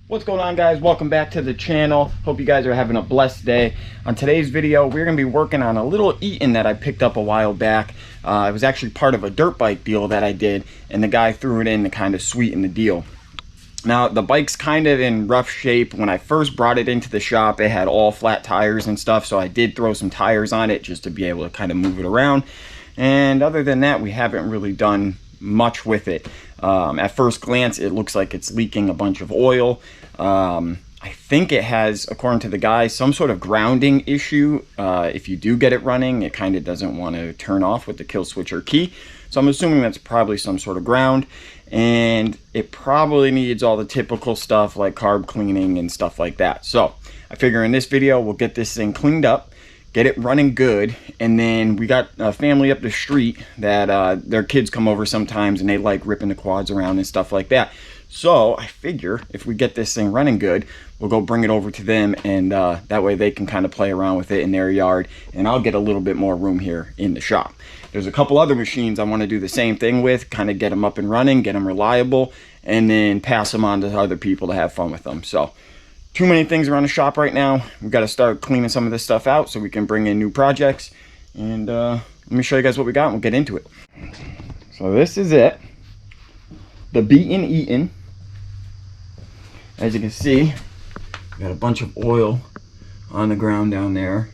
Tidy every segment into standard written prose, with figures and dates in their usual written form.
What's going on, guys? Welcome back to the channel. Hope you guys are having a blessed day. On today's video, we're going to be working on a little ETon that I picked up a while back. It was actually part of a dirt bike deal that I did, and the guy threw it in to kind of sweeten the deal. Now, the bike's kind of in rough shape. When I first brought it into the shop, it had all flat tires and stuff, so I did throw some tires on it just to be able to kind of move it around. And other than that, we haven't really done much with it. At first glance, it looks like it's leaking a bunch of oil. I think it has, according to the guy, some sort of grounding issue. If you do get it running, it kind of doesn't want to turn off with the kill switch or key. So I'm assuming that's probably some sort of ground, and it probably needs all the typical stuff like carb cleaning and stuff like that. So I figure in this video, we'll get this thing cleaned up, get it running good, and then we got a family up the street that their kids come over sometimes and they like ripping the quads around and stuff like that. So I figure if we get this thing running good, we'll go bring it over to them, and that way they can kind of play around with it in their yard, and I'll get a little bit more room here in the shop. There's a couple other machines I want to do the same thing with, kind of get them up and running, get them reliable, and then pass them on to other people to have fun with them. So too many things around the shop right now. We've got to start cleaning some of this stuff out so we can bring in new projects. And let me show you guys what we got and we'll get into it. So this is it. The beaten ETon. As you can see, we got a bunch of oil on the ground down there.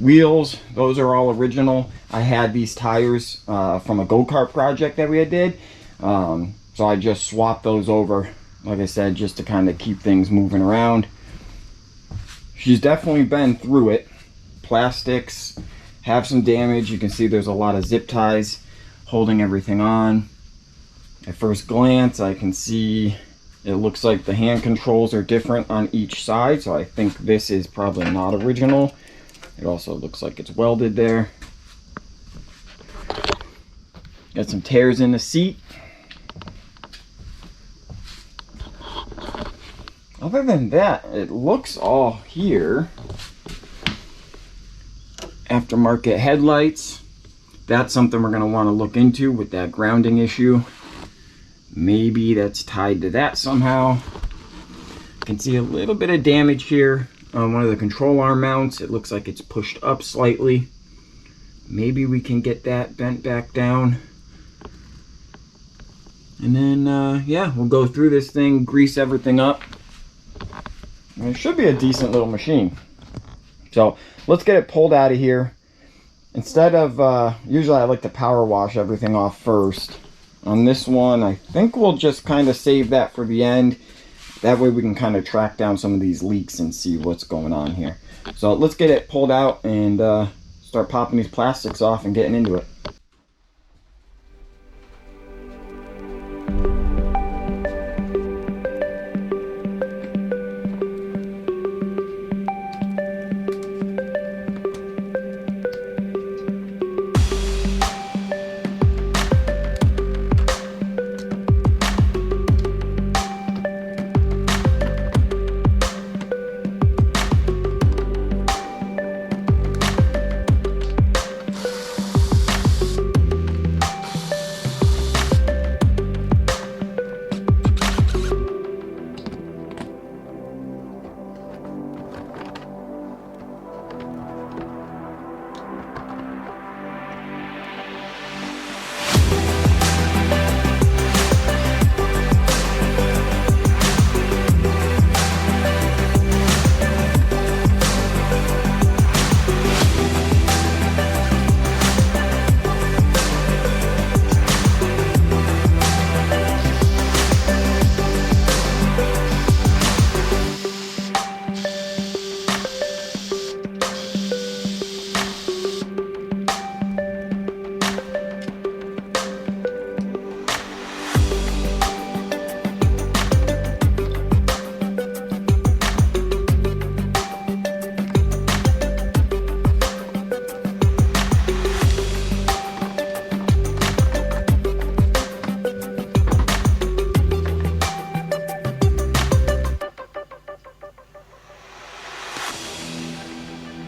Wheels, those are all original. I had these tires from a go-kart project that we did. So I just swapped those over, like I said, just to kind of keep things moving around. She's definitely been through it. Plastics have some damage. You can see there's a lot of zip ties holding everything on. At first glance, I can see it looks like the hand controls are different on each side, so I think this is probably not original. It also looks like it's welded there. Got some tears in the seat. Other than that, it looks all here. Aftermarket headlights. That's something we're going to want to look into with that grounding issue. Maybe that's tied to that somehow. You can see a little bit of damage here on one of the control arm mounts. It looks like it's pushed up slightly. Maybe we can get that bent back down. And then, yeah, we'll go through this thing, grease everything up. And it should be a decent little machine. So let's get it pulled out of here. Instead of, usually I like to power wash everything off first. On this one, I think we'll just kind of save that for the end. That way we can kind of track down some of these leaks and see what's going on here. So let's get it pulled out and start popping these plastics off and getting into it.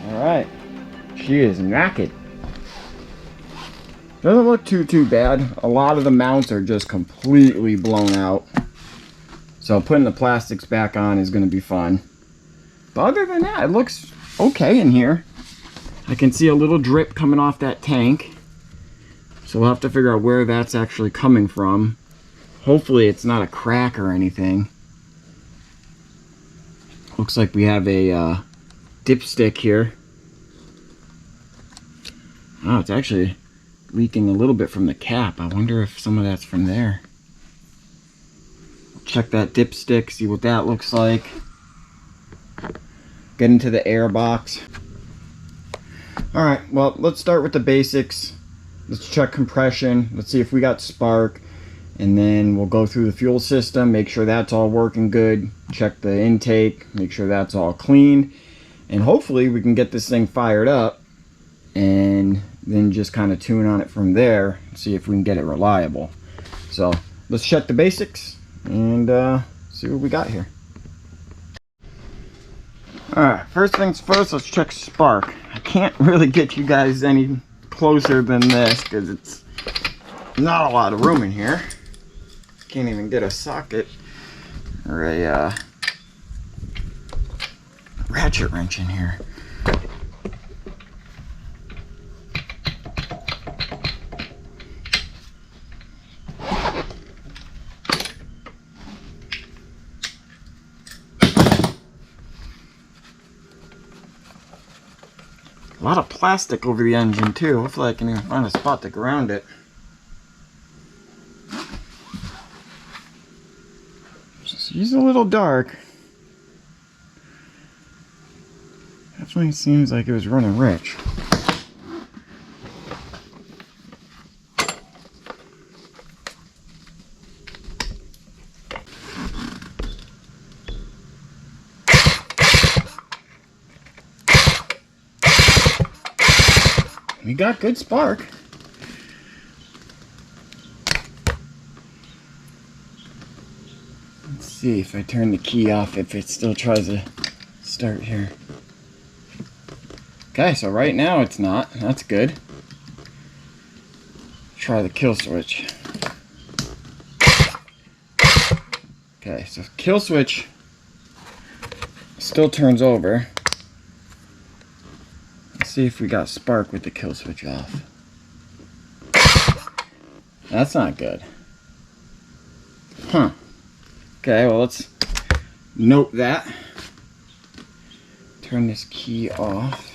Alright, she is knackered. Doesn't look too bad. A lot of the mounts are just completely blown out. So putting the plastics back on is going to be fun. But other than that, it looks okay in here. I can see a little drip coming off that tank. So we'll have to figure out where that's actually coming from. Hopefully it's not a crack or anything. Looks like we have a dipstick here. Oh, it's actually leaking a little bit from the cap. I wonder if some of that's from there. Check that dipstick, see what that looks like. Get into the air box. Alright, well, let's start with the basics. Let's check compression. Let's see if we got spark. And then we'll go through the fuel system, make sure that's all working good. Check the intake, make sure that's all clean. And hopefully we can get this thing fired up and then just kind of tune on it from there and see if we can get it reliable. So let's check the basics and see what we got here. Alright, first things first, let's check spark. I can't really get you guys any closer than this because it's not a lot of room in here. Can't even get a socket or a ratchet wrench in here. A lot of plastic over the engine too. Hopefully I can even find a spot to ground it. She's a little dark. Definitely seems like it was running rich. We got good spark. Let's see if I turn the key off, if it still tries to start here. Okay, so right now it's not. That's good. Try the kill switch. Okay, so kill switch still turns over. Let's see if we got spark with the kill switch off. That's not good. Huh. Okay, well, let's note that. Turn this key off.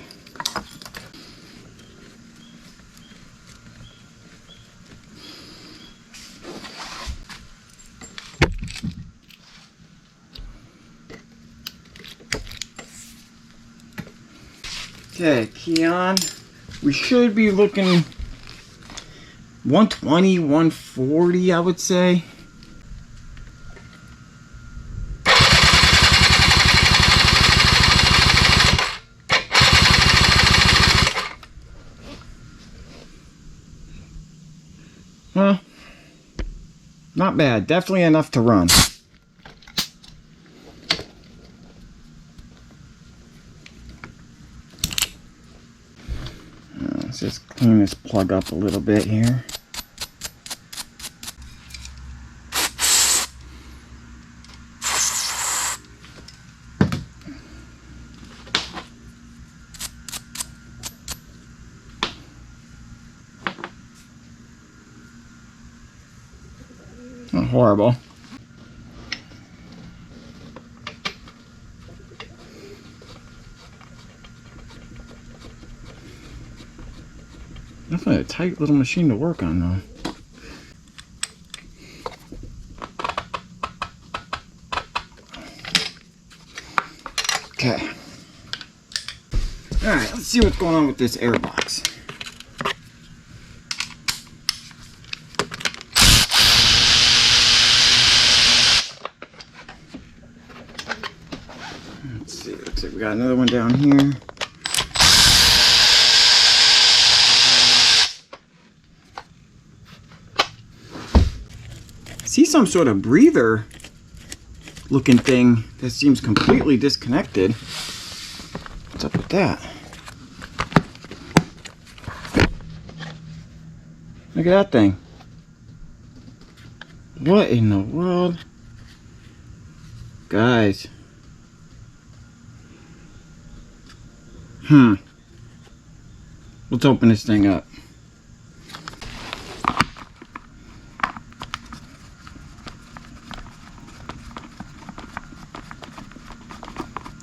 Okay, key on. We should be looking 120, 140, I would say. Well, not bad. Definitely enough to run. Let's just clean this plug up a little bit here. Not horrible. Definitely a tight little machine to work on though. Okay. Alright, let's see what's going on with this air box. Let's see, looks like we got another one down here. See some sort of breather looking thing that seems completely disconnected. What's up with that? Look at that thing. What in the world? Guys. Let's open this thing up.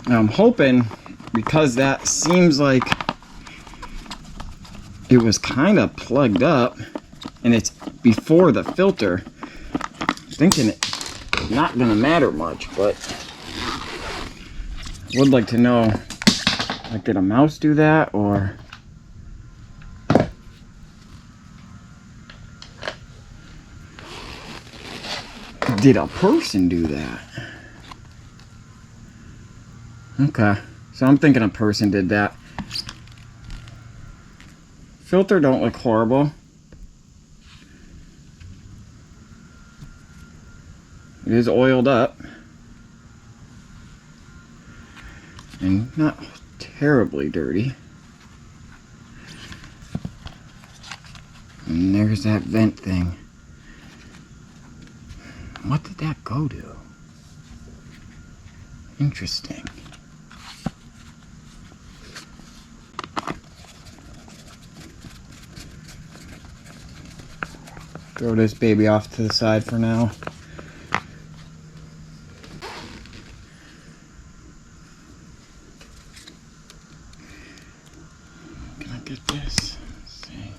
Now I'm hoping, because that seems like it was kind of plugged up and it's before the filter, I'm thinking it's not gonna matter much, but I would like to know, like, did a mouse do that, or did a person do that? Okay, so I'm thinking a person did that. Filter don't look horrible. It is oiled up. And not terribly dirty. And there's that vent thing. What did that go to? Interesting. Throw this baby off to the side for now. Can I get this? Let's see.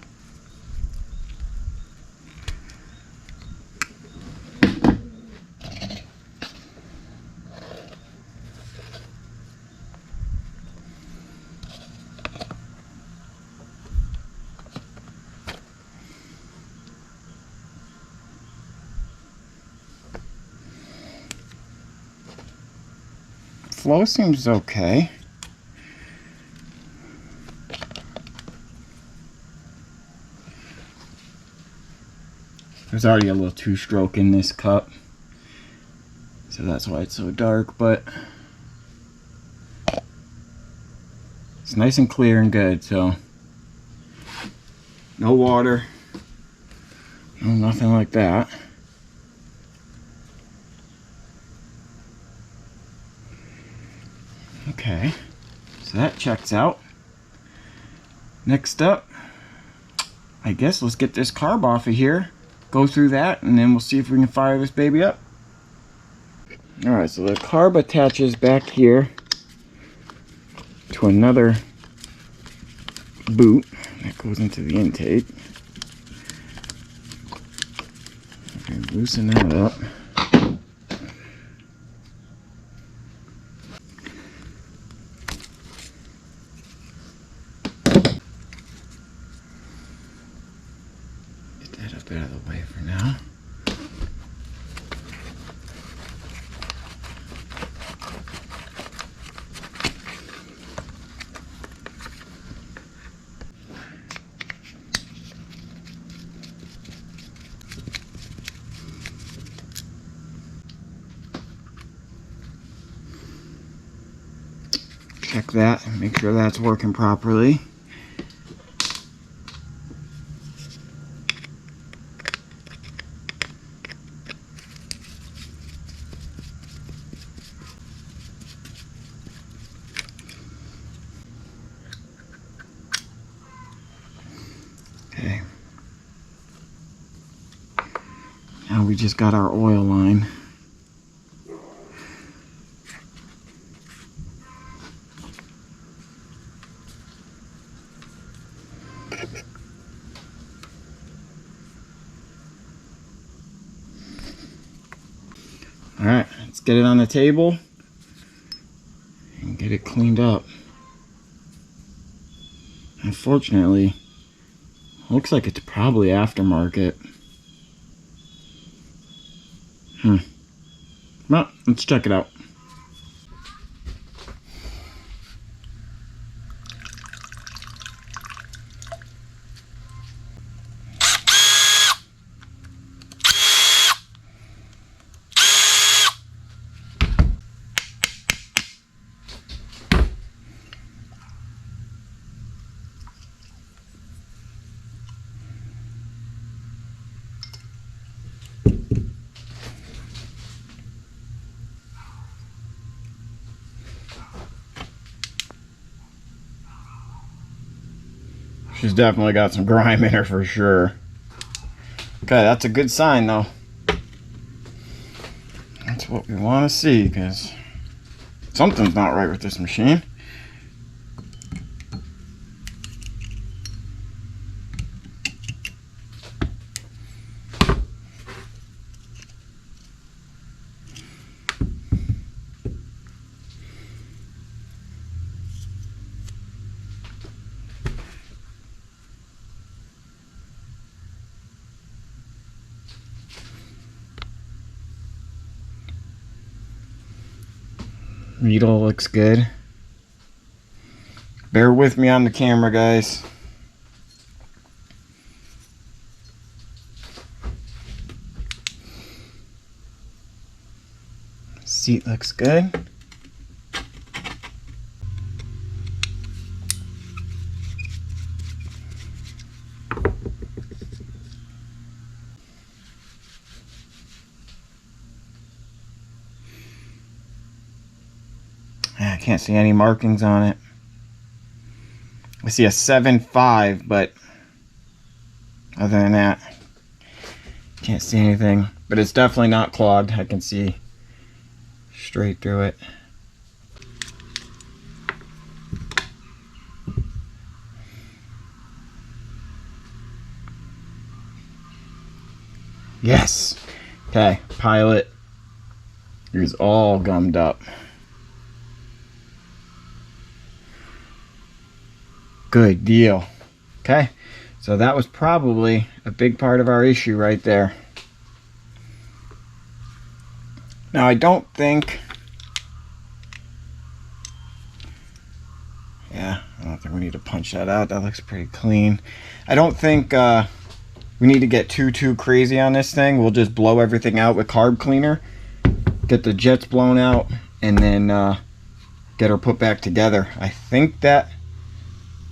Flow seems okay. There's already a little two-stroke in this cup, so that's why it's so dark, but it's nice and clear and good, so no water, no nothing like that. Okay, so that checks out. Next up, I guess let's get this carb off of here, go through that, and then we'll see if we can fire this baby up. Alright, so the carb attaches back here to another boot that goes into the intake. Okay, loosen that up. Out of the way for now. Check that and make sure that's working properly. Okay. Now we just got our oil line. Alright, let's get it on the table and get it cleaned up. Unfortunately, looks like it's probably aftermarket. Well, let's check it out. She's definitely got some grime in her for sure. Okay, that's a good sign though. That's what we want to see, because something's not right with this machine. Needle looks good. Bear with me on the camera, guys. Seat looks good. I can't see any markings on it. I see a 7.5, but other than that, can't see anything. But it's definitely not clogged. I can see straight through it. Yes. Okay, pilot is all gummed up. Good deal. Okay, so that was probably a big part of our issue right there. Now I don't think, I don't think we need to punch that out. That looks pretty clean. I don't think we need to get too crazy on this thing. We'll just blow everything out with carb cleaner, get the jets blown out, and then get her put back together. I think that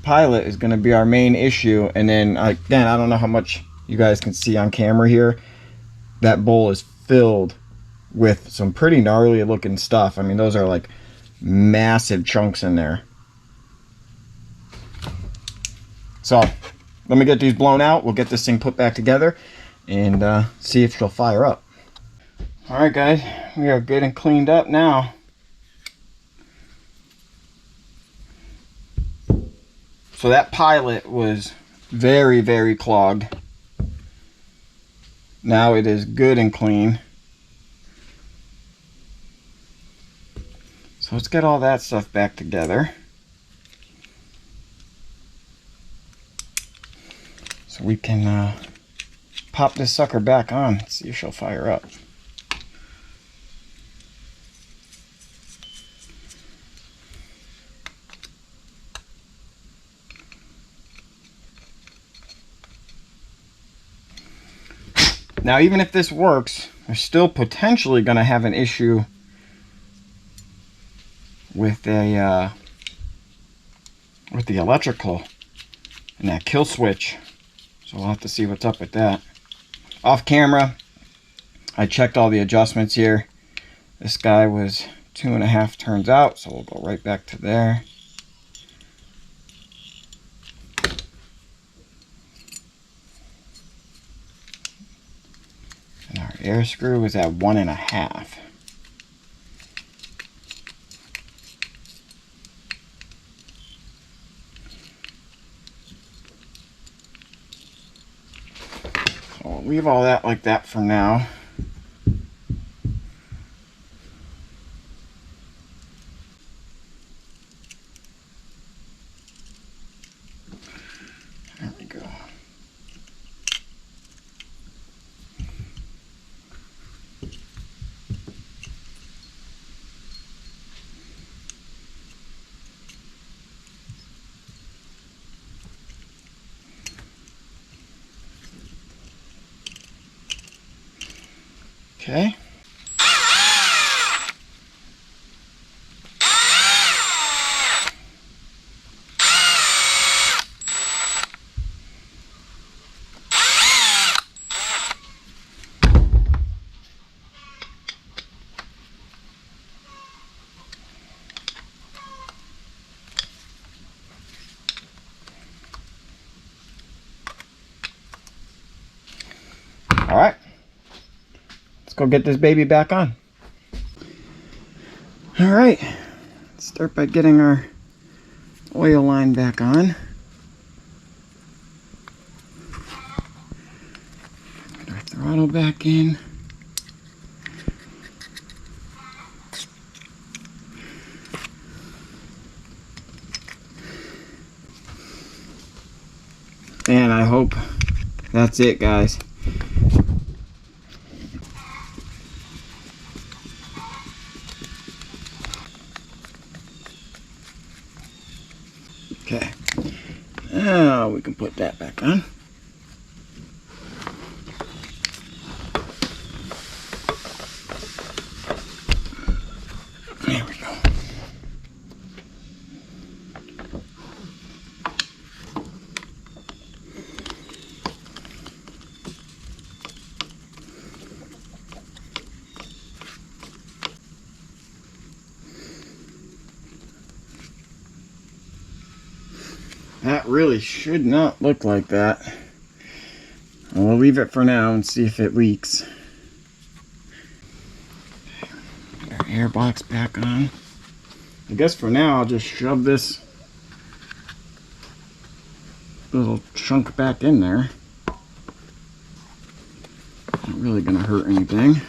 pilot is going to be our main issue. And then again, I don't know how much you guys can see on camera here. That bowl is filled with some pretty gnarly looking stuff. I mean, those are like massive chunks in there. So let me get these blown out. We'll get this thing put back together and see if she'll fire up. All right, guys, we are good and cleaned up now. So that pilot was very clogged. Now it is good and clean. So let's get all that stuff back together. So we can pop this sucker back on and see if she'll fire up. Now, even if this works, we're still potentially going to have an issue with the electrical and that kill switch. So we'll have to see what's up with that. Off camera, I checked all the adjustments here. This guy was 2.5 turns out, so we'll go right back to there. And our air screw is at 1.5. So we'll leave all that like that for now. There we go. Okay. All right, let's go get this baby back on. All right, let's start by getting our oil line back on. Get our throttle back in. And I hope that's it, guys. Okay. Now we can put that back on. There we go. That really should not look like that. We'll leave it for now and see if it leaks. Get our air box back on. I guess for now I'll just shove this little chunk back in there. Not really gonna hurt anything.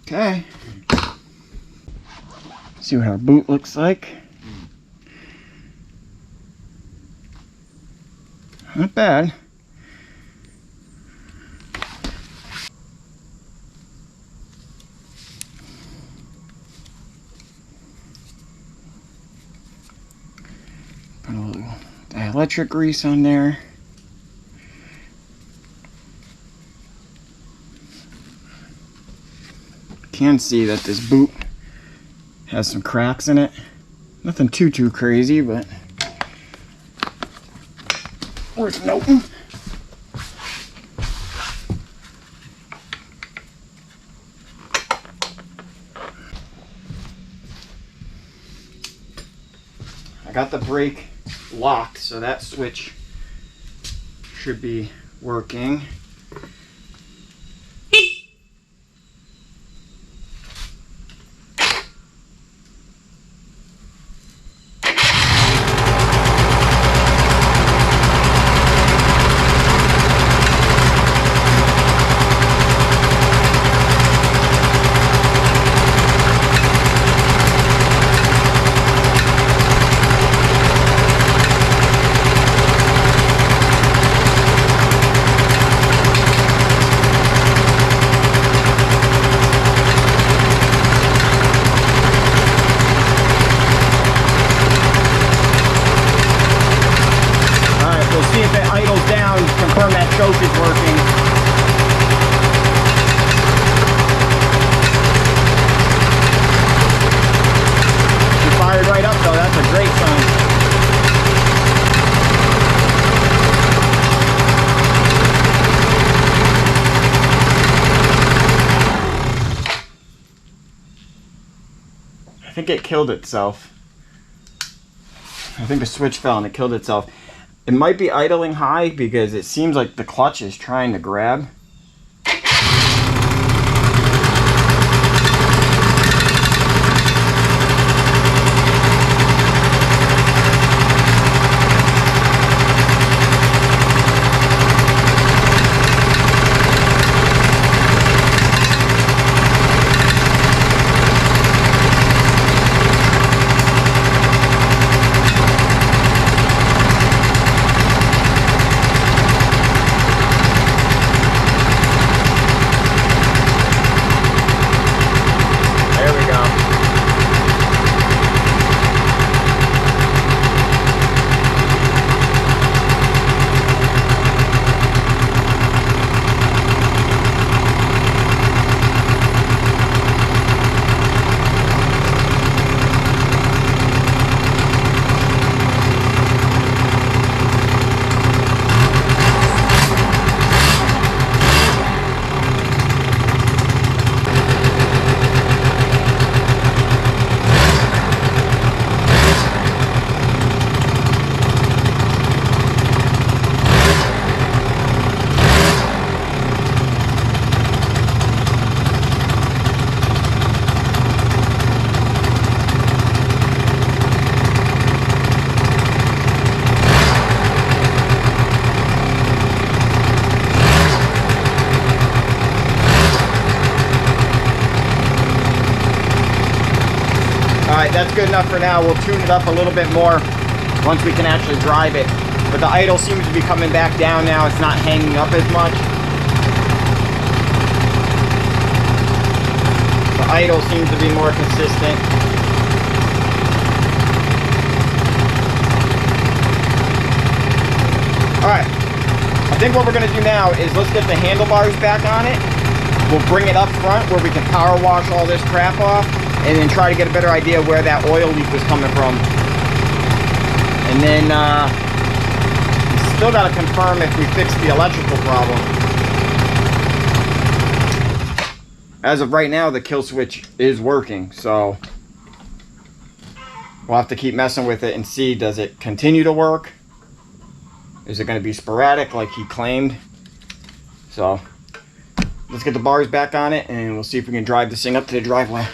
Okay. See what our boot looks like. Not bad. Put a little dielectric grease on there. Can see that this boot has some cracks in it. Nothing too crazy, but worth noting. I got the brake locked, so that switch should be working. Confirm that choke is working. She fired right up though, that's a great sign. I think it killed itself. I think the switch fell and it killed itself. It might be idling high because it seems like the clutch is trying to grab. that's good enough for now. We'll tune it up a little bit more once we can actually drive it. But the idle seems to be coming back down now. It's not hanging up as much. The idle seems to be more consistent. Alright, I think what we're going to do now is let's get the handlebars back on it. We'll bring it up front where we can power wash all this crap off, and then try to get a better idea where that oil leak was coming from. And then still got to confirm if we fixed the electrical problem. As of right now, the kill switch is working, so we'll have to keep messing with it and see, does it continue to work? Is it going to be sporadic like he claimed? So let's get the bars back on it and we'll see if we can drive this thing up to the driveway.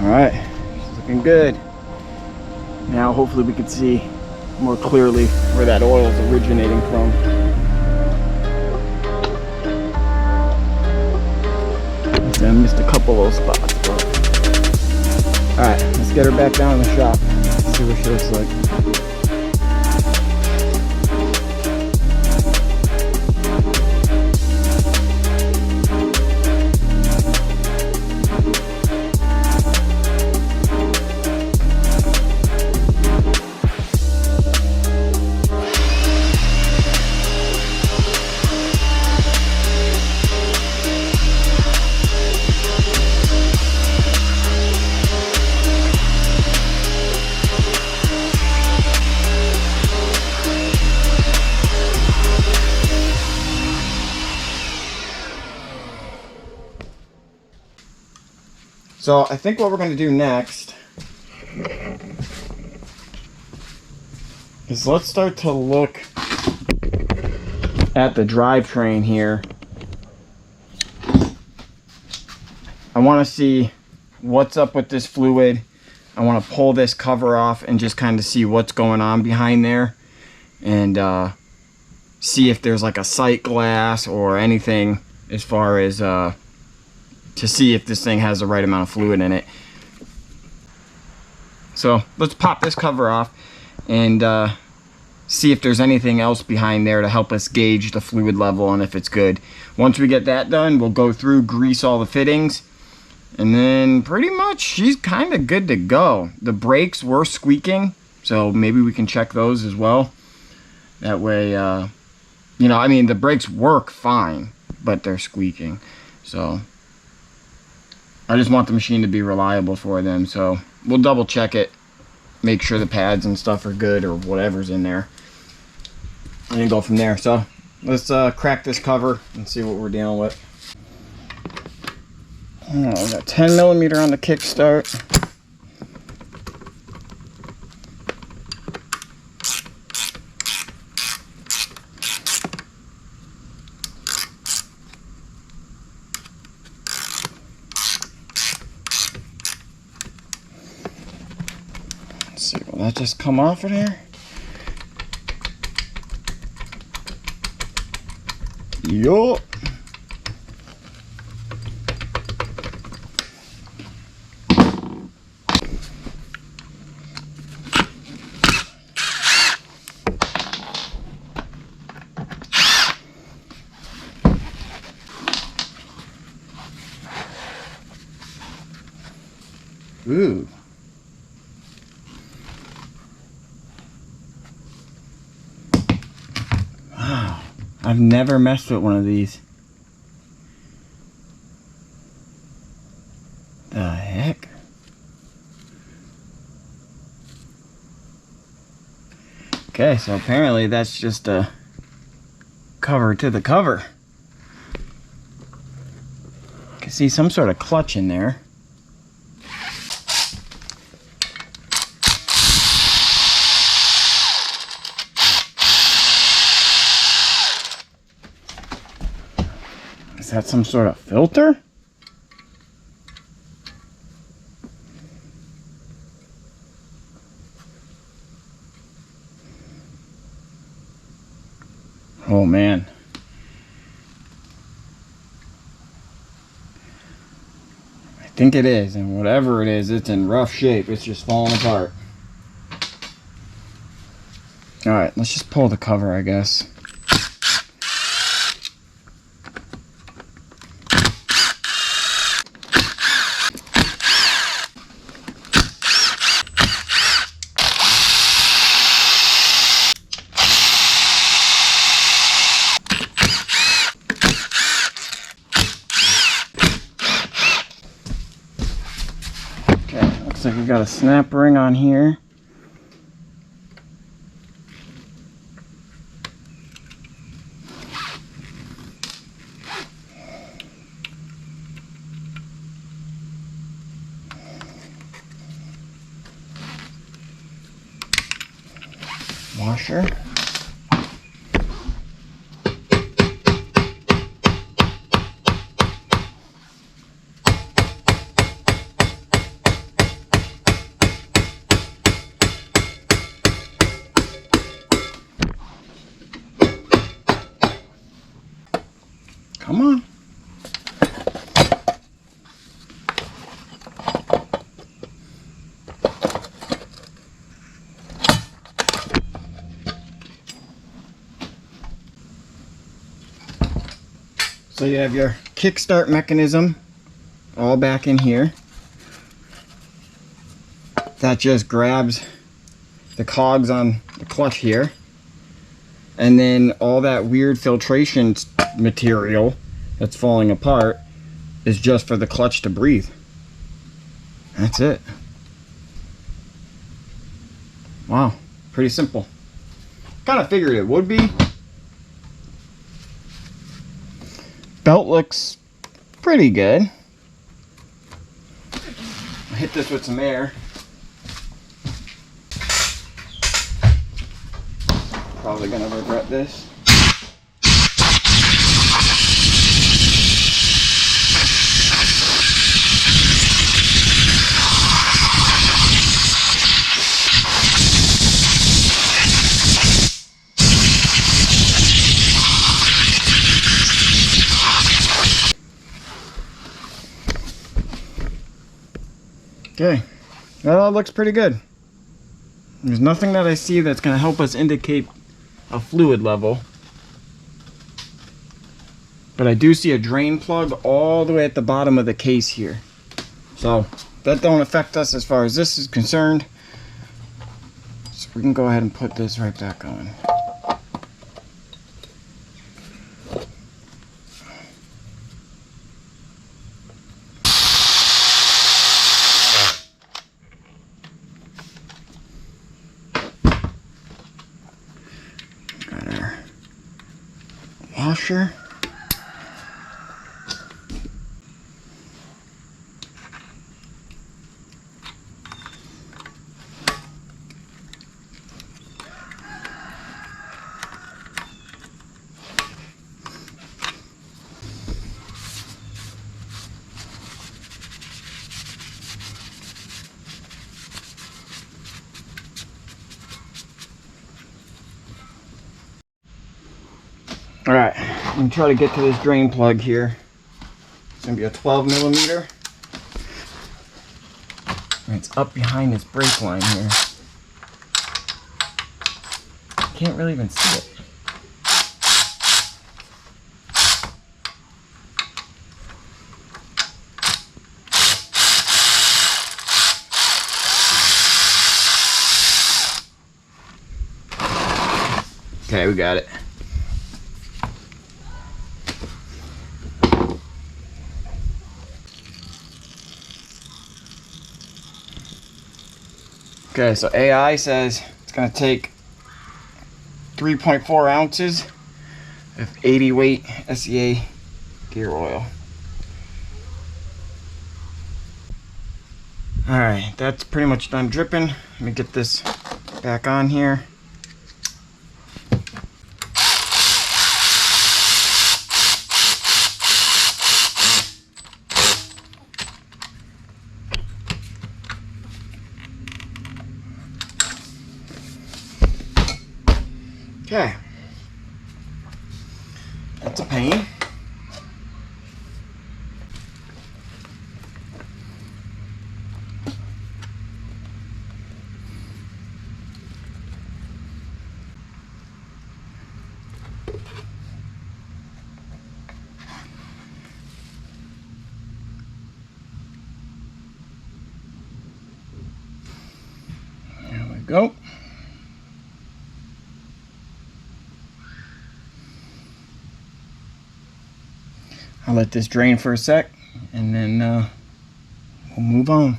Alright, it's looking good. Now hopefully we can see more clearly where that oil is originating from. I missed a couple of those spots, but alright, let's get her back down in the shop. See what she looks like. So I think what we're going to do next is let's start to look at the drivetrain here. I want to see what's up with this fluid. I want to pull this cover off and just kind of see what's going on behind there, and see if there's like a sight glass or anything as far as to see if this thing has the right amount of fluid in it. So let's pop this cover off and see if there's anything else behind there to help us gauge the fluid level and if it's good. Once we get that done, we'll go through, grease all the fittings, and then pretty much she's kind of good to go. The brakes were squeaking, so maybe we can check those as well. That way, you know, I mean, the brakes work fine, but they're squeaking. So I just want the machine to be reliable for them, so we'll double check it, make sure the pads and stuff are good or whatever's in there, and then go from there. So let's crack this cover and see what we're dealing with. Oh, we got 10 millimeter on the kickstart. Let's see, will that just come off of there? Yup. Ooh. Wow. I've never messed with one of these. The heck? Okay, so apparently that's just a cover to the cover. You can see some sort of clutch in there. Is that some sort of filter? Oh man. I think it is, and whatever it is, it's in rough shape. It's just falling apart. Alright, let's just pull the cover, I guess. Okay, looks like we got a snap ring on here. Washer. Come on. So you have your kickstart mechanism all back in here. That just grabs the cogs on the clutch here. And then all that weird filtration material that's falling apart is just for the clutch to breathe. That's it. Wow, pretty simple. Kind of figured it would be. Belt looks pretty good. I'll hit this with some air. Probably gonna regret this. Okay, that all looks pretty good. There's nothing that I see that's going to help us indicate a fluid level. But I do see a drain plug all the way at the bottom of the case here. So that don't affect us as far as this is concerned. So we can go ahead and put this right back on. Washer. All right, I'm gonna try to get to this drain plug here. It's gonna be a 12 millimeter. And it's up behind this brake line here. Can't really even see it. Okay, we got it. Okay, so AI says it's gonna take 3.4 ounces of 80 weight SEA gear oil. All right, that's pretty much done dripping. Let me get this back on here. Okay, that's a pain. There we go. I'll let this drain for a sec, and then we'll move on.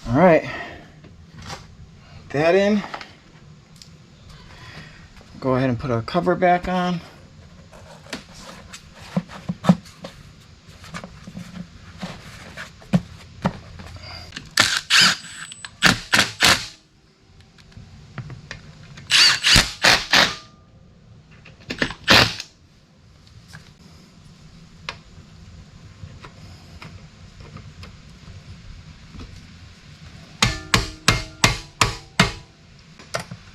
All right, that in. Go ahead and put our cover back on.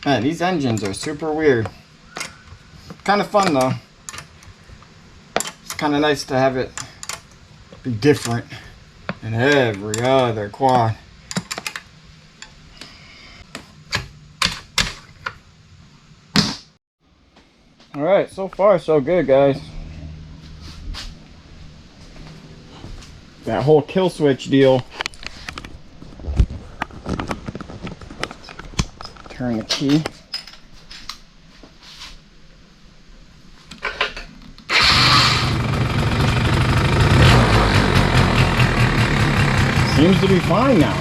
Man, these engines are super weird. Kind of fun though. It's kind of nice to have it be different than every other quad. Alright, so far so good, guys. That whole kill switch deal. Turn the key. Seems to be fine now.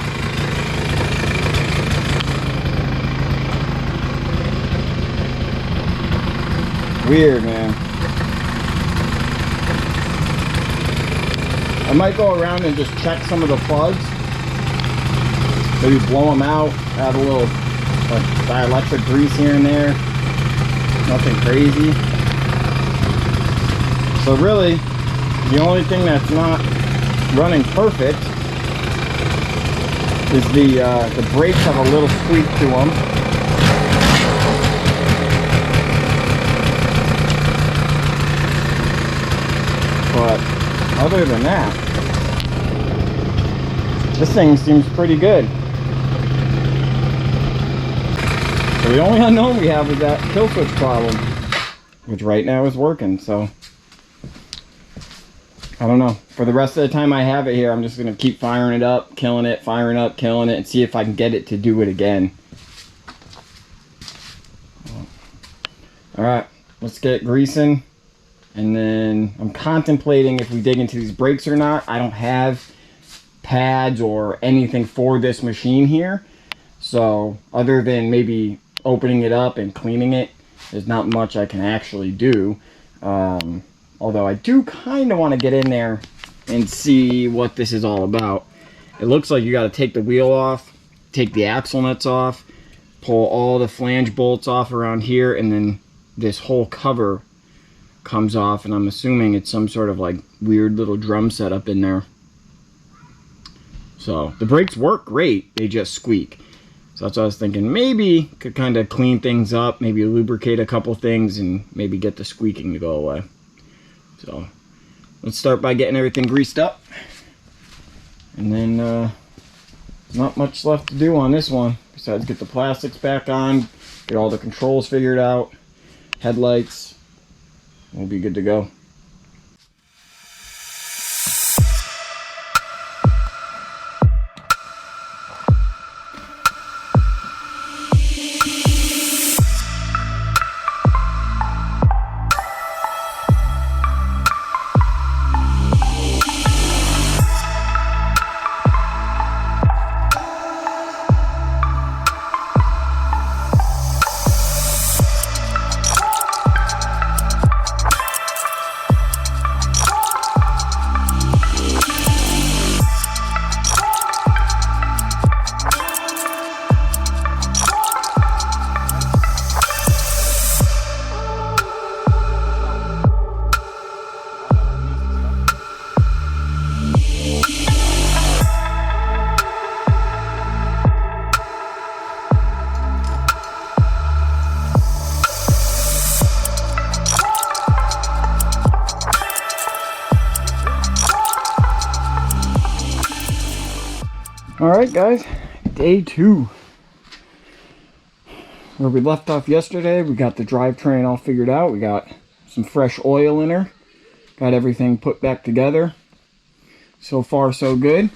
Weird, man. I might go around and just check some of the plugs. Maybe blow them out, add a little dielectric grease here and there. Nothing crazy. So really, the only thing that's not running perfect is the brakes have a little squeak to them. But other than that, this thing seems pretty good. So the only unknown we have is that kill switch problem, which right now is working, so I don't know. For the rest of the time I have it here, I'm just going to keep firing it up, killing it, firing up, killing it, and see if I can get it to do it again. Alright, let's get greasing, and then I'm contemplating if we dig into these brakes or not. I don't have pads or anything for this machine here, so other than maybe opening it up and cleaning it, there's not much I can actually do. Although I do kind of want to get in there and see what this is all about. It looks like you got to take the wheel off, take the axle nuts off, pull all the flange bolts off around here, and then this whole cover comes off, and I'm assuming it's some sort of like weird little drum setup in there. So the brakes work great, they just squeak. So that's what I was thinking. Maybe could kind of clean things up, maybe lubricate a couple things, and maybe get the squeaking to go away. So let's start by getting everything greased up. And then not much left to do on this one besides get the plastics back on, get all the controls figured out, headlights. We'll be good to go. Alright guys, day 2. Where we left off yesterday, we got the drivetrain all figured out. We got some fresh oil in her. Got everything put back together. So far so good.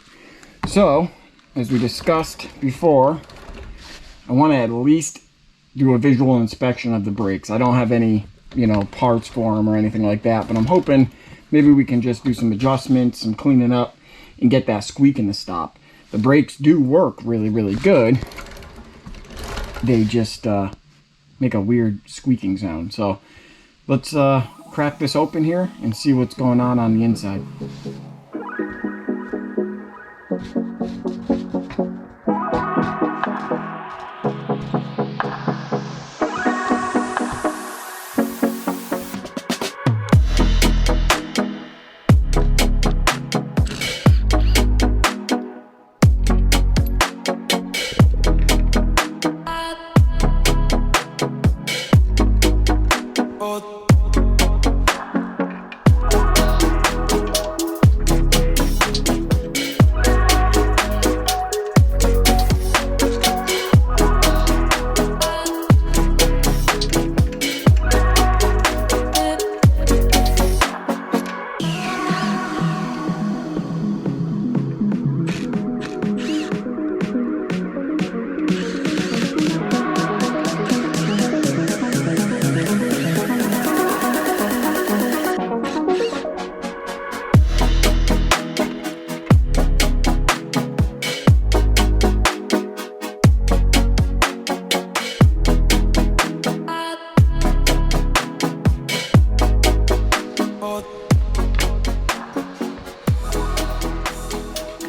So, as we discussed before, I want to at least do a visual inspection of the brakes. I don't have any, parts for them or anything like that, but I'm hoping maybe we can just do some adjustments, some cleaning up, and get that squeak in the stop. The brakes do work really, really good. They just make a weird squeaking sound. So let's crack this open here and see what's going on the inside.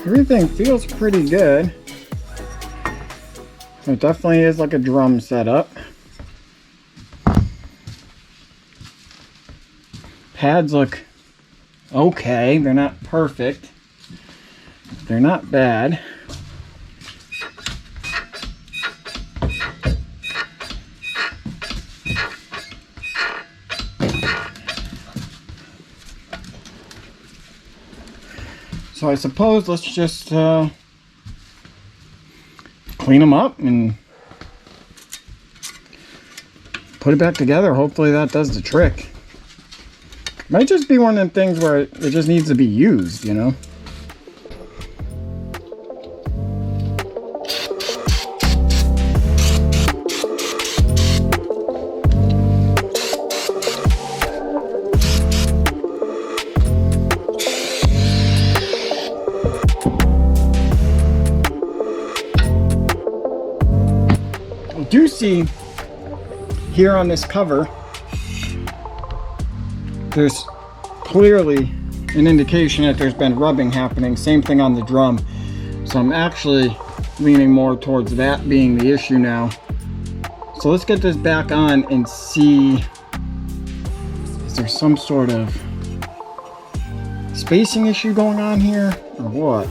Everything feels pretty good. It definitely is like a drum setup. Pads look okay. They're not perfect. They're not bad. So I suppose let's just clean them up and put it back together. Hopefully that does the trick. Might just be one of them things where it just needs to be used, Do see here on this cover, there's clearly an indication that there's been rubbing happening. Same thing on the drum. So I'm actually leaning more towards that being the issue now. So let's get this back on and see, is there some sort of spacing issue going on here or what?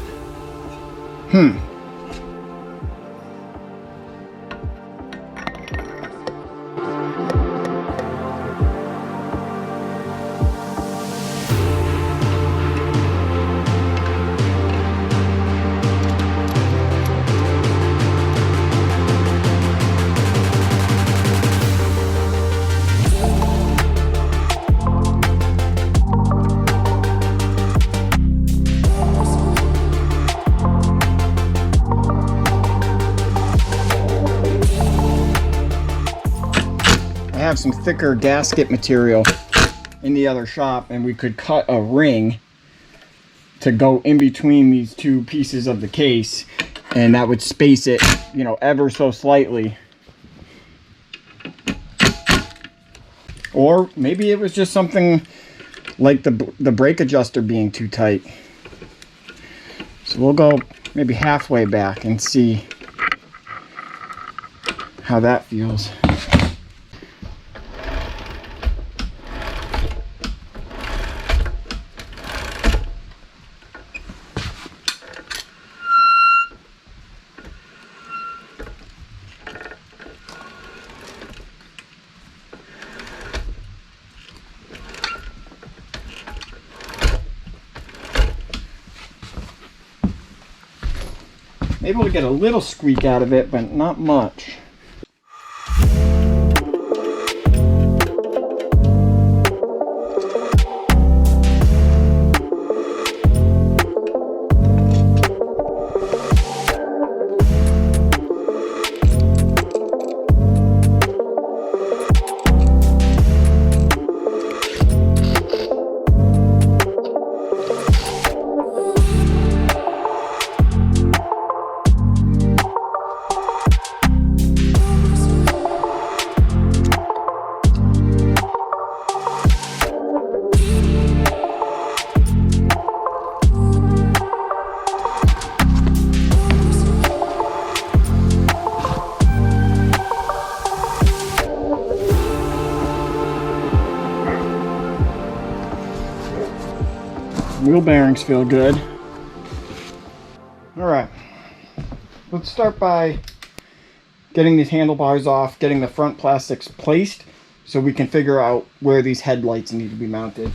I have some thicker gasket material in the other shop, and we could cut a ring to go in between these two pieces of the case, and that would space it, you know, ever so slightly. Or maybe it was just something like the brake adjuster being too tight. So we'll go maybe halfway back and see how that feels. Able to get a little squeak out of it, but not much. Wheel bearings feel good. All right, let's start by getting these handlebars off, getting the front plastics placed so we can figure out where these headlights need to be mounted.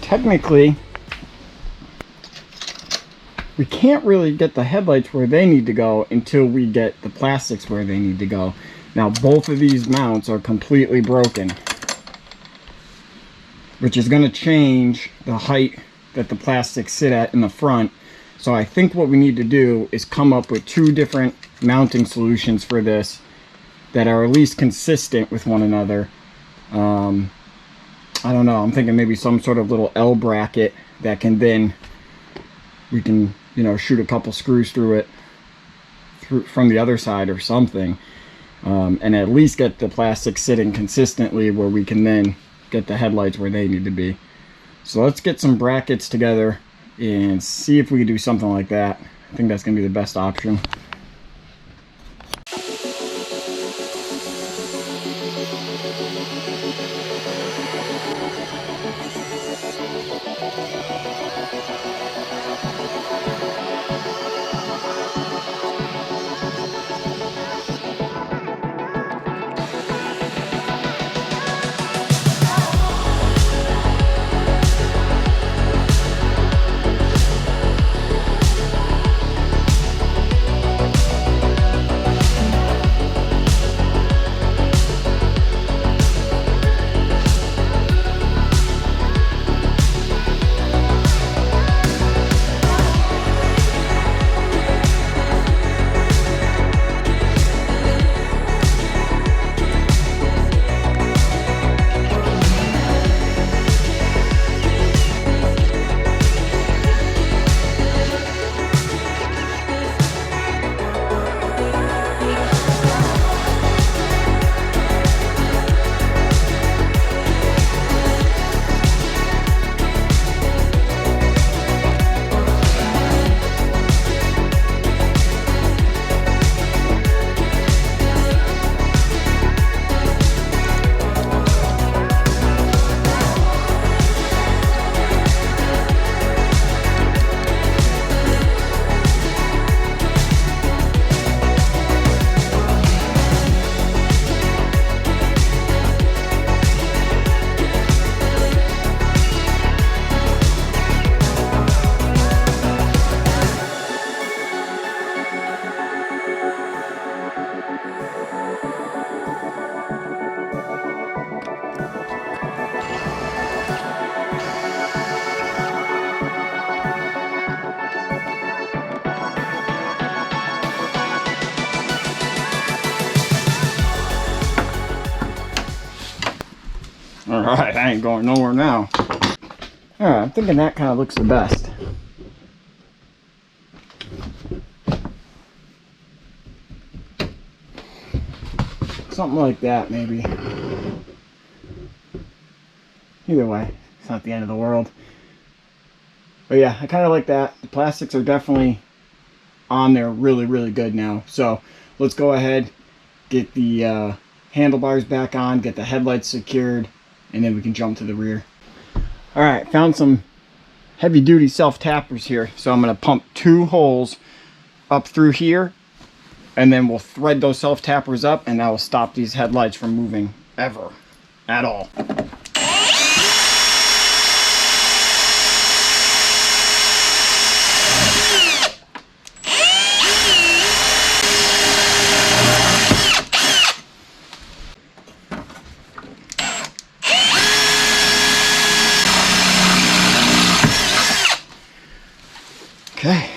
Technically, we can't really get the headlights where they need to go until we get the plastics where they need to go. Now, both of these mounts are completely broken, which is going to change the height that the plastics sit at in the front. So I think what we need to do is come up with two different mounting solutions for this that are at least consistent with one another. I don't know, I'm thinking maybe some sort of little L bracket that can then, we can, you know, shoot a couple screws through it from the other side or something, and at least get the plastic sitting consistently where we can then get the headlights where they need to be. So let's get some brackets together and see if we can do something like that. I think that's going to be the best option. Alright, I ain't going nowhere now. Alright, I'm thinking that kind of looks the best. Something like that, maybe. Either way, it's not the end of the world. But yeah, I kind of like that. The plastics are definitely on there really, really good now. So let's go ahead, get the handlebars back on, get the headlights secured, and then we can jump to the rear. Alright, found some heavy duty self tappers here. So I'm going to pump 2 holes up through here, and then we'll thread those self tappers up, and that will stop these headlights from moving ever at all. Okay.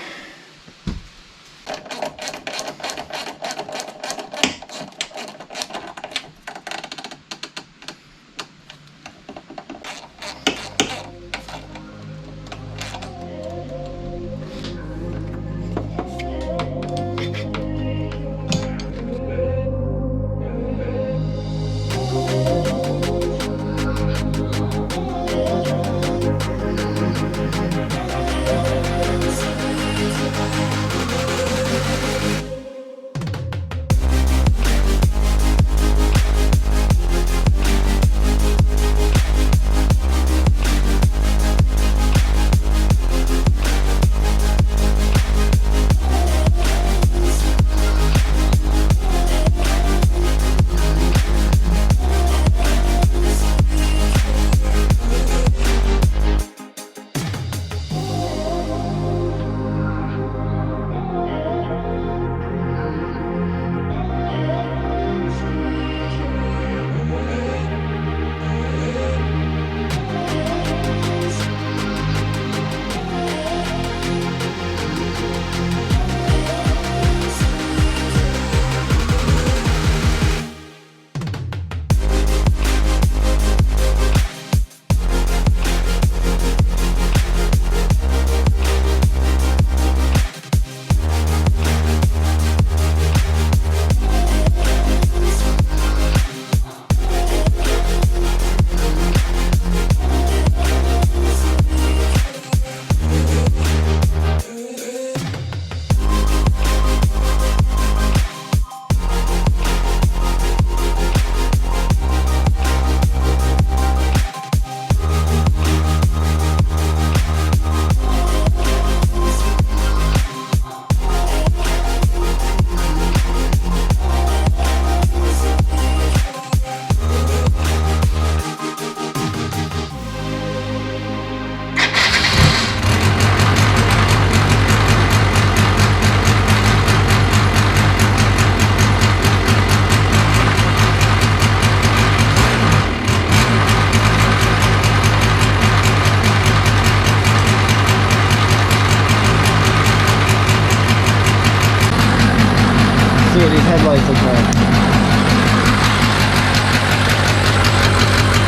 See what these headlights look like.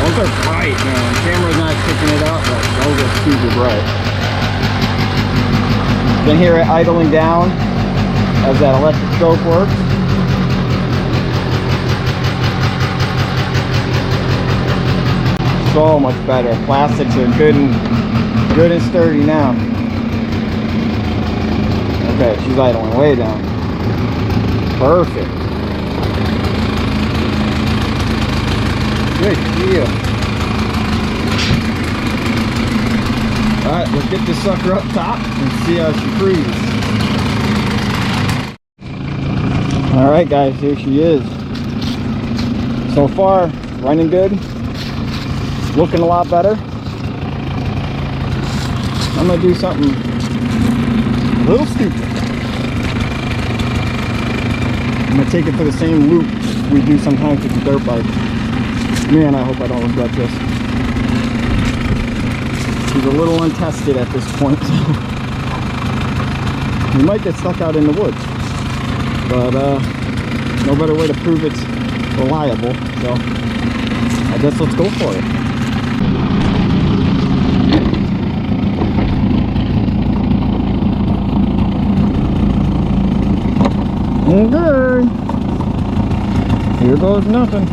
Those are bright, man. The camera's not picking it up, but those are super bright. You can hear it idling down as that electric strobe works. So much better. Plastics are good and sturdy now. Okay, she's idling way down. Perfect. Good deal. Alright, let's get this sucker up top and see how she cruises. Alright guys, here she is. So far, running good. Looking a lot better. I'm gonna do something a little stupid. I'm gonna take it for the same loop we do sometimes with the dirt bike. Man, I hope I don't regret this. She's a little untested at this point, so we might get stuck out in the woods. But no better way to prove it's reliable, so I guess let's go for it. Okay. Here goes nothing.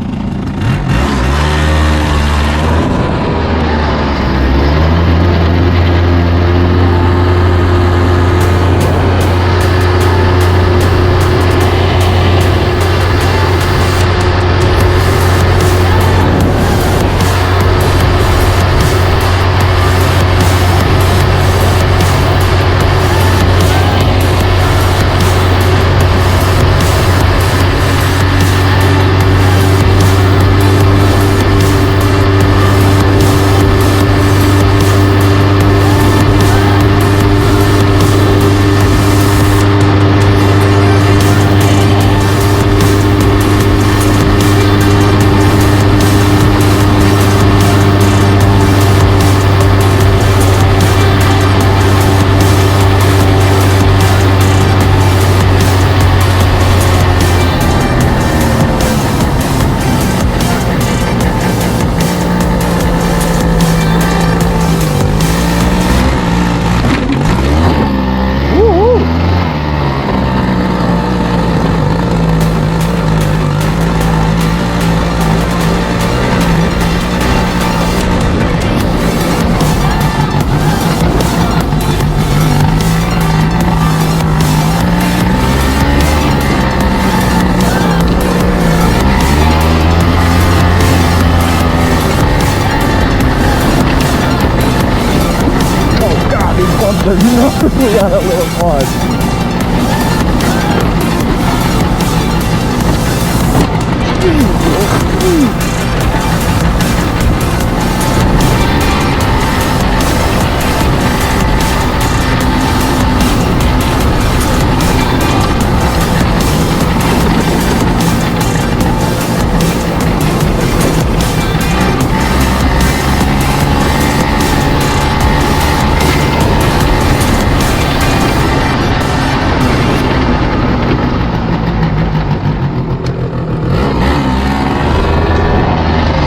There's nothing on a little pause.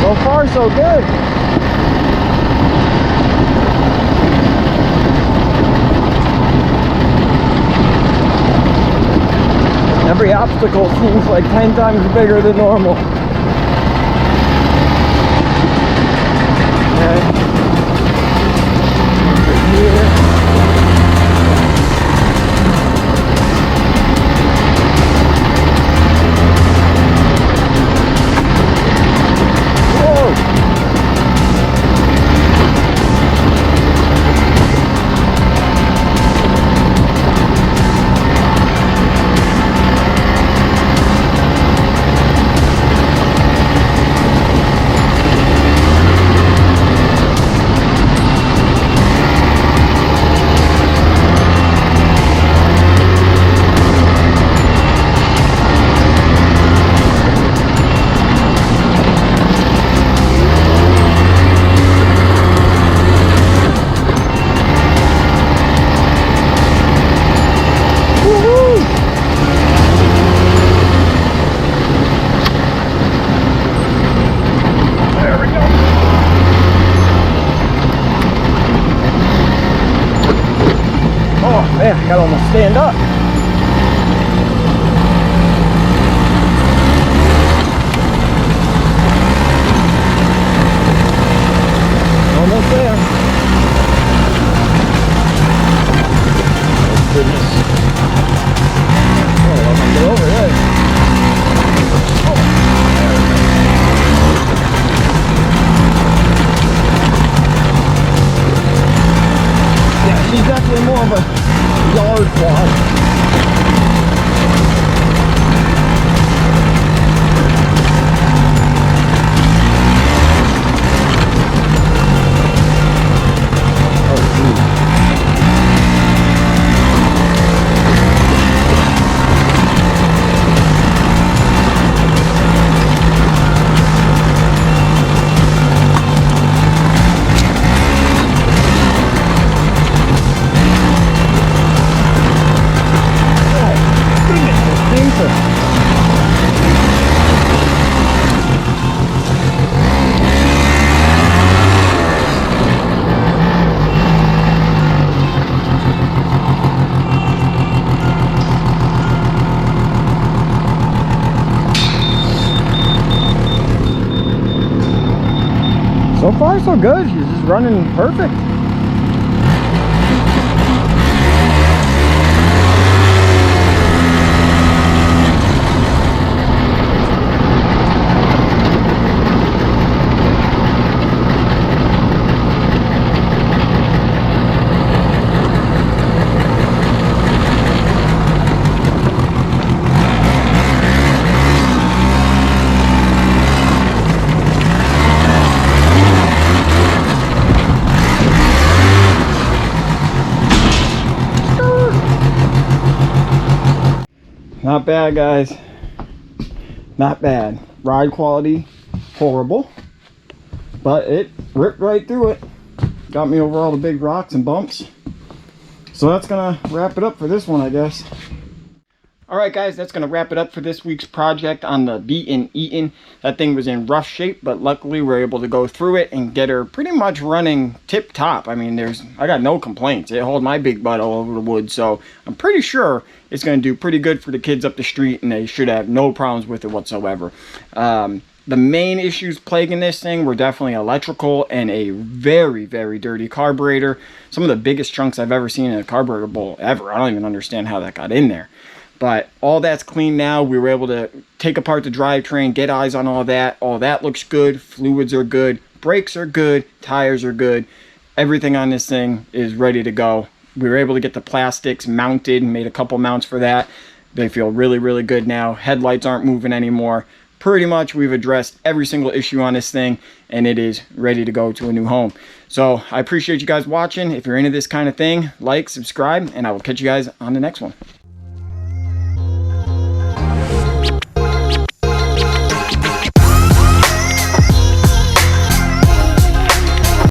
So far, so good. Every obstacle seems like 10 times bigger than normal. Okay. Over here. Man, I gotta almost stand up. Almost there. Oh, goodness. Oh, I can get over there. Oh, there we go. Yeah, she's definitely more of a yard quad. far so good. She's just running perfect. Not bad, guys. Not bad. Ride quality, horrible. But it ripped right through it. Got me over all the big rocks and bumps. So that's gonna wrap it up for this one, I guess. Alright guys, that's going to wrap it up for this week's project on the ETon. That thing was in rough shape, but luckily we were able to go through it and get her pretty much running tip-top. I mean, I got no complaints. It hauled my big butt all over the woods, so I'm pretty sure it's going to do pretty good for the kids up the street, and they should have no problems with it whatsoever. The main issues plaguing this thing were definitely electrical and a very, very dirty carburetor. Some of the biggest chunks I've ever seen in a carburetor bowl ever. I don't even understand how that got in there. But all that's clean now. We were able to take apart the drivetrain, get eyes on all that. All that looks good. Fluids are good. Brakes are good. Tires are good. Everything on this thing is ready to go. We were able to get the plastics mounted and made a couple mounts for that. They feel really, really good now. Headlights aren't moving anymore. Pretty much we've addressed every single issue on this thing, and it is ready to go to a new home. So I appreciate you guys watching. If you're into this kind of thing, like, subscribe, and I will catch you guys on the next one.